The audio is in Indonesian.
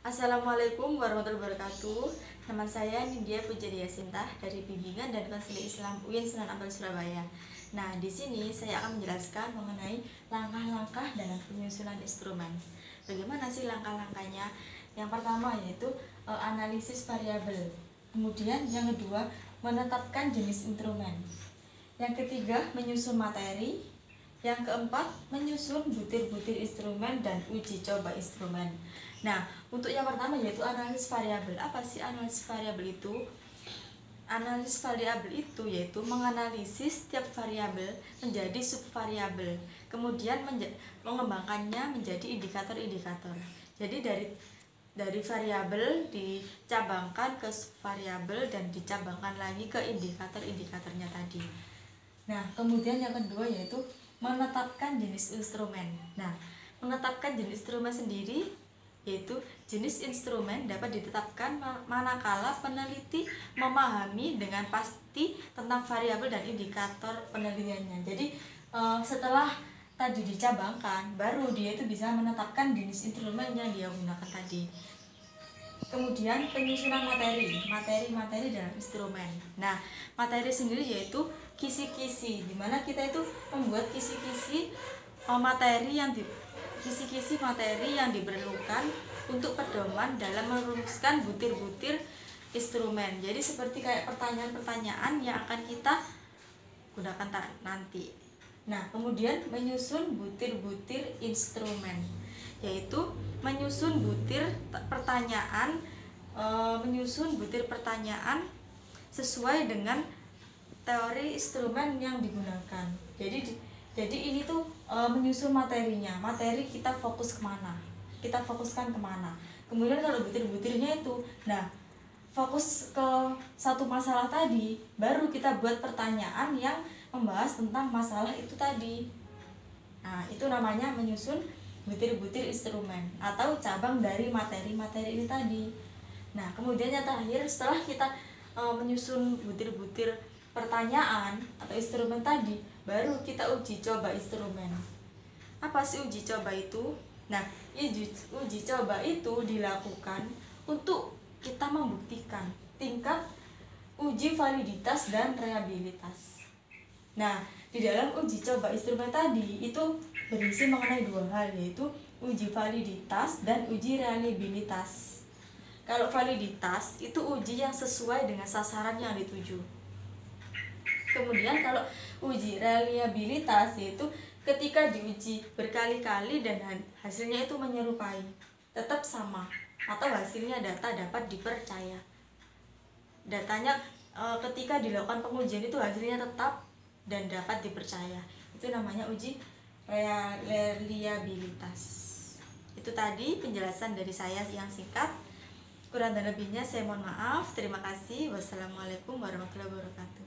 Assalamualaikum warahmatullahi wabarakatuh. Nama saya Nindya Pujadia Sinta dari Bimbingan dan Konseling Islam UIN Sunan Ampel Surabaya. Nah, di sini saya akan menjelaskan mengenai langkah-langkah dalam penyusunan instrumen. Bagaimana sih langkah-langkahnya? Yang pertama yaitu analisis variabel. Kemudian yang kedua, menetapkan jenis instrumen. Yang ketiga, menyusun materi. Yang keempat, menyusun butir-butir instrumen dan uji coba instrumen. Nah, untuk yang pertama yaitu analisis variabel. Apa sih analisis variabel itu? Analisis variabel itu yaitu menganalisis setiap variabel menjadi subvariabel, kemudian mengembangkannya menjadi indikator-indikator. Jadi dari variabel dicabangkan ke subvariabel dan dicabangkan lagi ke indikator-indikatornya tadi. Nah, kemudian yang kedua yaitu menetapkan jenis instrumen. Nah, menetapkan jenis instrumen sendiri yaitu jenis instrumen dapat ditetapkan manakala peneliti memahami dengan pasti tentang variabel dan indikator penelitiannya. Jadi setelah tadi dicabangkan, baru dia itu bisa menetapkan jenis instrumen yang dia gunakan tadi. Kemudian penyusunan materi dalam instrumen. Nah, materi sendiri yaitu kisi-kisi, dimana kita itu membuat kisi-kisi materi yang diperlukan untuk pedoman dalam merumuskan butir-butir instrumen. Jadi seperti kayak pertanyaan-pertanyaan yang akan kita gunakan nanti. Nah, kemudian menyusun butir-butir instrumen, yaitu menyusun butir pertanyaan sesuai dengan teori instrumen yang digunakan. Jadi ini tuh menyusun materinya. Materi kita fokuskan kemana. Kemudian kalau butir-butirnya itu, nah fokus ke satu masalah tadi, baru kita buat pertanyaan yang membahas tentang masalah itu tadi. Nah, itu namanya menyusun butir-butir instrumen atau cabang dari materi-materi ini tadi. Nah, kemudian yang terakhir, setelah kita menyusun butir-butir pertanyaan atau instrumen tadi, baru kita uji coba instrumen. Apa sih uji coba itu? Nah, uji coba itu dilakukan untuk kita membuktikan tingkat uji validitas dan reliabilitas. Nah, di dalam uji coba instrumen tadi itu berisi mengenai dua hal, yaitu uji validitas dan uji reliabilitas. Kalau validitas itu uji yang sesuai dengan sasaran yang dituju. Kemudian kalau uji reliabilitas yaitu ketika diuji berkali-kali dan hasilnya itu menyerupai, tetap sama, atau hasilnya data dapat dipercaya. Datanya ketika dilakukan pengujian itu hasilnya tetap dan dapat dipercaya. Itu namanya uji reliabilitas. Itu tadi penjelasan dari saya yang singkat. Kurang dan lebihnya saya mohon maaf. Terima kasih. Wassalamualaikum warahmatullahi wabarakatuh.